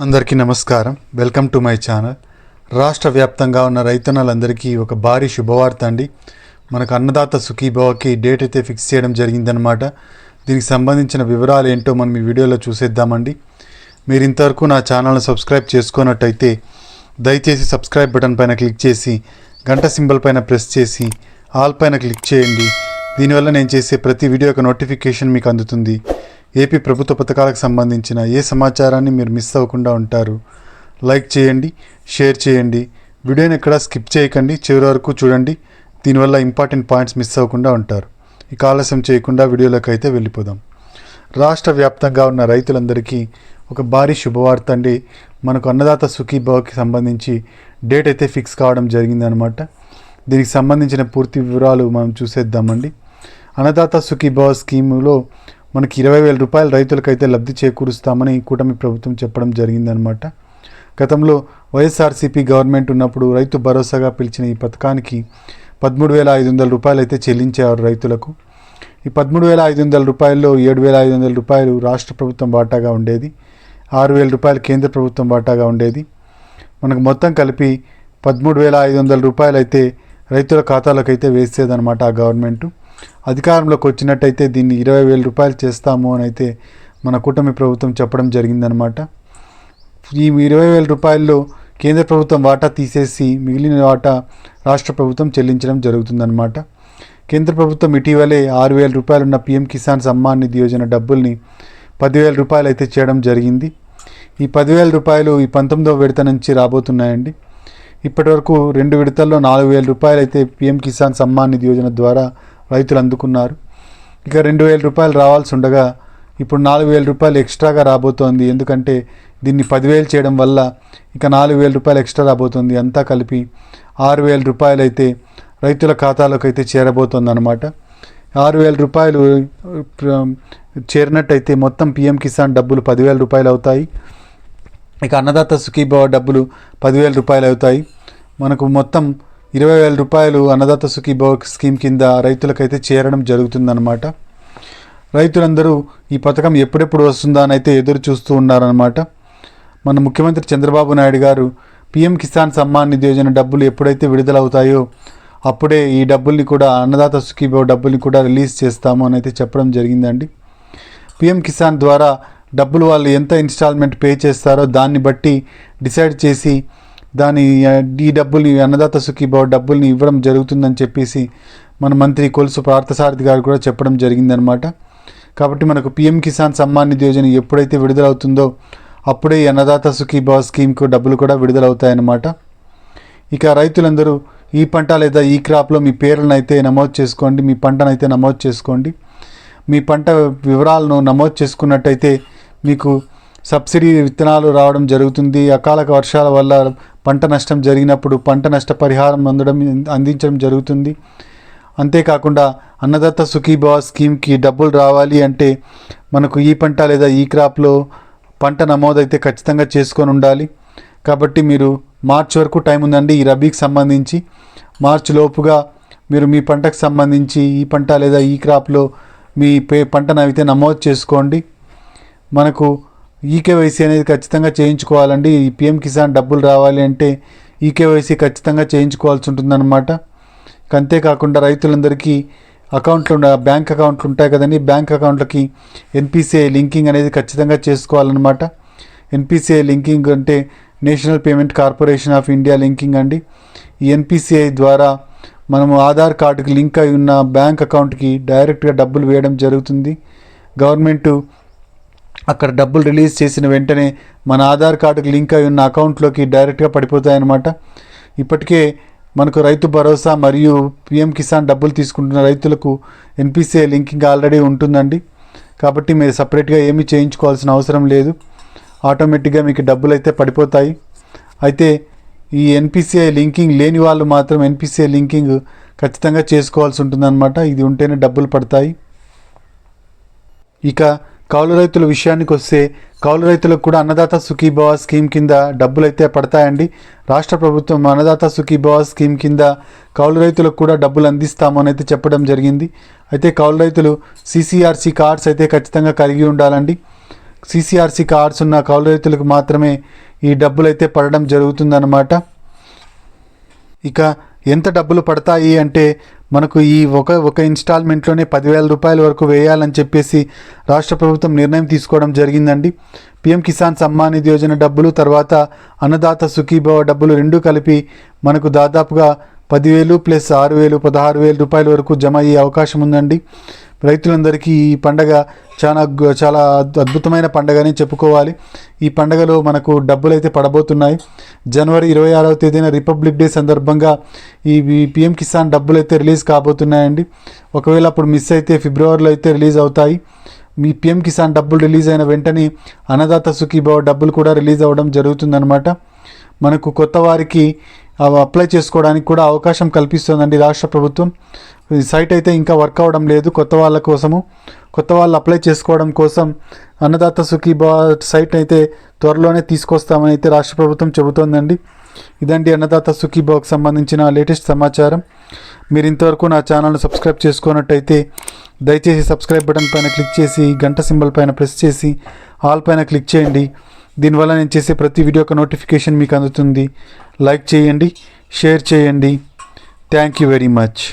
అందరికీ నమస్కారం. Welcome to my channel. రాష్ట్ర వ్యాప్తంగా ఉన్న రైతన్నలందరికీ ఒక భారీ శుభవార్త అండి. మనకు అన్నదాత సుఖీభవకి డేట్ అయితే ఫిక్స్ చేయడం జరిగిందనమాట. దీనికి సంబంధించిన వివరాలు ఏంటో మనం ఈ వీడియోలో చూసేద్దామండి. మీరు ఇంతవరకు నా ఛానల్ని సబ్స్క్రైబ్ చేసుకున్నట్టయితే దయచేసి సబ్స్క్రైబ్ బటన్ పైన క్లిక్ చేసి గంట సింబల్ పైన ప్రెస్ చేసి ఆల్ పైన క్లిక్ చేయండి. దీనివల్ల నేను చేసే ప్రతి వీడియో యొక్క నోటిఫికేషన్ మీకు అందుతుంది. ఏపీ ప్రభుత్వ పథకాలకు సంబంధించిన ఏ సమాచారాన్ని మీరు మిస్ అవ్వకుండా ఉంటారు. లైక్ చేయండి, షేర్ చేయండి, వీడియోని ఎక్కడ స్కిప్ చేయకండి, చివరి వరకు చూడండి. దీనివల్ల ఇంపార్టెంట్ పాయింట్స్ మిస్ అవ్వకుండా ఉంటారు. ఇక ఆలస్యం చేయకుండా వీడియోలోకి అయితే వెళ్ళిపోదాం. రాష్ట్ర వ్యాప్తంగా ఉన్న రైతులందరికీ ఒక భారీ శుభవార్త అండి. మనకు అన్నదాత సుఖీభవకి సంబంధించి డేట్ అయితే ఫిక్స్ కావడం జరిగిందనమాట. దీనికి సంబంధించిన పూర్తి వివరాలు మనం చూసేద్దామండి. అన్నదాత సుఖీభవ స్కీములో మనకి 20,000 రూపాయలు రైతులకైతే లబ్ధి చేకూరుస్తామని కూటమి ప్రభుత్వం చెప్పడం జరిగిందనమాట. గతంలో వైఎస్ఆర్సీపీ గవర్నమెంట్ ఉన్నప్పుడు రైతు భరోసాగా పిలిచిన ఈ పథకానికి 13,500 రూపాయలు అయితే చెల్లించేవారు రైతులకు. ఈ 13,500 రూపాయల్లో 7,500 రూపాయలు రాష్ట్ర ప్రభుత్వం వాటాగా ఉండేది, 6,000 రూపాయలు కేంద్ర ప్రభుత్వం వాటాగా ఉండేది. మనకు మొత్తం కలిపి 13,500 రూపాయలు అయితే రైతుల ఖాతాలకు అయితే వేసేదనమాట ఆ గవర్నమెంటు. అధికారంలోకి వచ్చినట్టయితే దీన్ని 20,000 రూపాయలు చేస్తాము అని అయితే మన కూటమి ప్రభుత్వం చెప్పడం జరిగిందనమాట. ఈ 20,000 రూపాయల్లో కేంద్ర ప్రభుత్వం వాటా తీసేసి మిగిలిన వాటా రాష్ట్ర ప్రభుత్వం చెల్లించడం జరుగుతుందన్నమాట. కేంద్ర ప్రభుత్వం ఇటీవలే 6,000 రూపాయలు ఉన్న పీఎం కిసాన్ సమ్మాన్ నిధి యోజన డబ్బుల్ని 10,000 రూపాయలు అయితే చేయడం జరిగింది. ఈ 10,000 రూపాయలు ఈ 19వ విడత నుంచి రాబోతున్నాయండి. ఇప్పటి వరకు 2 విడతల్లో 4,000 రూపాయలు అయితే పీఎం కిసాన్ సమ్మాన్ నిధి యోజన ద్వారా రైతులు అందుకున్నారు. ఇక 2,000 రూపాయలు రావాల్సి ఉండగా ఇప్పుడు 4,000 రూపాయలు ఎక్స్ట్రాగా రాబోతోంది. ఎందుకంటే దీన్ని 10,000 చేయడం వల్ల ఇక 4,000 రూపాయలు ఎక్స్ట్రా రాబోతుంది. అంతా కలిపి 6,000 రూపాయలు అయితే రైతుల ఖాతాలోకి అయితే చేరబోతోంది అనమాట. 6,000 రూపాయలు చేరినట్టయితే మొత్తం పీఎం కిసాన్ డబ్బులు 10,000 రూపాయలు అవుతాయి. ఇక అన్నదాత సుఖీభవ డబ్బులు 10,000 రూపాయలు అవుతాయి. మనకు మొత్తం 20,000 రూపాయలు అన్నదాత సుఖీభవ స్కీమ్ కింద రైతులకైతే చేరడం జరుగుతుందన్నమాట. రైతులందరూ ఈ పథకం ఎప్పుడెప్పుడు వస్తుందా అని అయితే ఎదురు చూస్తూ ఉన్నారన్నమాట. మన ముఖ్యమంత్రి చంద్రబాబు నాయుడు గారు పీఎం కిసాన్ సమ్మాన్ నిధి యోజన డబ్బులు ఎప్పుడైతే విడుదలవుతాయో అప్పుడే ఈ డబ్బుల్ని కూడా అన్నదాత సుఖీభవ డబ్బుల్ని కూడా రిలీజ్ చేస్తాము అని అయితే చెప్పడం జరిగిందండి. పీఎం కిసాన్ ద్వారా డబ్బులు వాళ్ళు ఎంత ఇన్స్టాల్మెంట్ పే చేస్తారో దాన్ని బట్టి డిసైడ్ చేసి ఈ డబ్బులు అన్నదాత సుఖీభవ డబ్బుల్ని ఇవ్వడం జరుగుతుందని చెప్పేసి మన మంత్రి కొలుసు పార్థసారథి గారు కూడా చెప్పడం జరిగిందనమాట. కాబట్టి మనకు పీఎం కిసాన్ సమ్మాన్ నిధి యోజన ఎప్పుడైతే విడుదలవుతుందో అప్పుడే ఈ అన్నదాత సుఖీభవ స్కీమ్కు డబ్బులు కూడా విడుదలవుతాయన్నమాట. ఇక రైతులందరూ ఈ పంట లేదా ఈ క్రాప్లో మీ పేర్లను అయితే నమోదు చేసుకోండి, మీ పంటను అయితే నమోదు చేసుకోండి. మీ పంట వివరాలను నమోదు చేసుకున్నట్టయితే మీకు సబ్సిడీ విత్తనాలు రావడం జరుగుతుంది. అకాల వర్షాల వల్ల పంట నష్టం జరిగినప్పుడు పంట నష్టపరిహారం అందించడం జరుగుతుంది. అంతేకాకుండా అన్నదాత సుఖీభవ స్కీమ్కి డబ్బులు రావాలి అంటే మనకు ఈ పంట లేదా ఈ క్రాప్లో పంట నమోదు అయితే ఖచ్చితంగా చేసుకొని ఉండాలి. కాబట్టి మీరు మార్చి వరకు టైం ఉందండి. ఈ రబీకి సంబంధించి మార్చి లోపుగా మీరు మీ పంటకు సంబంధించి ఈ పంట లేదా ఈ క్రాప్లో మీ పంటను అయితే నమోదు చేసుకోండి. మనకు ఈకేవైసీ అనేది ఖచ్చితంగా చేయించుకోవాలండి. ఈ పీఎం కిసాన్ డబ్బులు రావాలి అంటే ఈకేవైసీ ఖచ్చితంగా చేయించుకోవాల్సి ఉంటుందన్నమాట. అంతేకాకుండా రైతులందరికీ బ్యాంక్ అకౌంట్లు ఉంటాయి కదండి, బ్యాంక్ అకౌంట్లకి ఎన్పిసిఐ లింకింగ్ అనేది ఖచ్చితంగా చేసుకోవాలన్నమాట. ఎన్పిసిఐ లింకింగ్ అంటే national payment corporation of India linking అండి. ఈ ఎన్పిసిఐ ద్వారా మనము ఆధార్ కార్డుకి లింక్ అయి ఉన్న బ్యాంక్ అకౌంట్కి డైరెక్ట్గా డబ్బులు వేయడం జరుగుతుంది. గవర్నమెంటు అక్కడ డబ్బులు రిలీజ్ చేసిన వెంటనే మన ఆధార్ కార్డుకి లింక్ అయి ఉన్న అకౌంట్లోకి డైరెక్ట్గా పడిపోతాయన్నమాట. ఇప్పటికే మనకు రైతు భరోసా మరియు పీఎం కిసాన్ డబ్బులు తీసుకుంటున్న రైతులకు ఎన్పిసిఐ లింకింగ్ ఆల్రెడీ ఉంటుందండి. కాబట్టి మీరు సపరేట్గా ఏమీ చేయించుకోవాల్సిన అవసరం లేదు. ఆటోమేటిక్గా మీకు డబ్బులు అయితే పడిపోతాయి. అయితే ఈ ఎన్పిసిఐ లింకింగ్ లేని వాళ్ళు మాత్రం ఎన్పిసిఐ లింకింగ్ ఖచ్చితంగా చేసుకోవాల్సి ఉంటుందన్నమాట. ఇది ఉంటేనే డబ్బులు పడతాయి. ఇక కౌలు రైతుల విషయానికి వస్తే కౌలు రైతులకు కూడా అన్నదాత సుఖీభవ స్కీమ్ కింద డబ్బులు అయితే పడతాయండి. రాష్ట్ర ప్రభుత్వం అన్నదాత సుఖీభవ స్కీమ్ కింద కౌలు రైతులకు కూడా డబ్బులు అందిస్తామని అయితే చెప్పడం జరిగింది. అయితే కౌలు రైతులు CCRC కార్డ్స్ అయితే ఖచ్చితంగా కలిగి ఉండాలండి. CCRC కార్డ్స్ ఉన్న కౌలు రైతులకు మాత్రమే ఈ డబ్బులు అయితే పడడం జరుగుతుందన్నమాట. ఇక ఎంత డబ్బులు పడతాయి అంటే మనకు ఈ ఒక ఇన్స్టాల్మెంట్లోనే 10,000 రూపాయల వరకు వేయాలని చెప్పేసి రాష్ట్ర ప్రభుత్వం నిర్ణయం తీసుకోవడం జరిగిందండి. PM కిసాన్ సమ్మాన్ నిధి యోజన డబ్బులు, తర్వాత అన్నదాత సుఖీభవ డబ్బులు రెండు కలిపి మనకు దాదాపుగా 10,000 ప్లస్ 6,000 16,000 రూపాయల వరకు జమ అయ్యే అవకాశం ఉందండి. రైతులందరికీ ఈ పండగ చాలా అద్భుతమైన పండగని చెప్పుకోవాలి. ఈ పండగలో మనకు డబ్బులు అయితే పడబోతున్నాయి. జనవరి 26వ తేదీన రిపబ్లిక్ డే సందర్భంగా ఈ PM కిసాన్ డబ్బులు అయితే రిలీజ్ కాబోతున్నాయండి. ఒకవేళ అప్పుడు మిస్ అయితే ఫిబ్రవరిలో అయితే రిలీజ్ అవుతాయి. మీ PM కిసాన్ డబ్బులు రిలీజ్ అయిన వెంటనే అన్నదాత సుఖీభవ డబ్బులు కూడా రిలీజ్ అవ్వడం జరుగుతుందన్నమాట. మనకు కొత్త వారికి అప్లై చేసుకోవడానికి కూడా అవకాశం కల్పిస్తుందండి రాష్ట్ర ప్రభుత్వం. ఈ సైట్ అయితే ఇంకా వర్క్ అవ్వడం లేదు. కొత్త వాళ్ళు అప్లై చేసుకోవడం కోసం అన్నదాత సుఖీభవ సైట్ అయితే త్వరలోనే తీసుకొస్తామని అయితే రాష్ట్ర ప్రభుత్వం చెబుతోందండి. ఇదండి అన్నదాత సుఖీభవకు సంబంధించిన లేటెస్ట్ సమాచారం. మీరు ఇంతవరకు నా ఛానల్ను సబ్స్క్రైబ్ చేసుకున్నట్టయితే దయచేసి సబ్స్క్రైబ్ బటన్ పైన క్లిక్ చేసి గంట సింబల్ పైన ప్రెస్ చేసి ఆల్ పైన క్లిక్ చేయండి. దీనివల్ల నేను చేసే ప్రతి వీడియో యొక్క నోటిఫికేషన్ మీకు అందుతుంది. లైక్ చేయండి, షేర్ చేయండి. Thank you very much.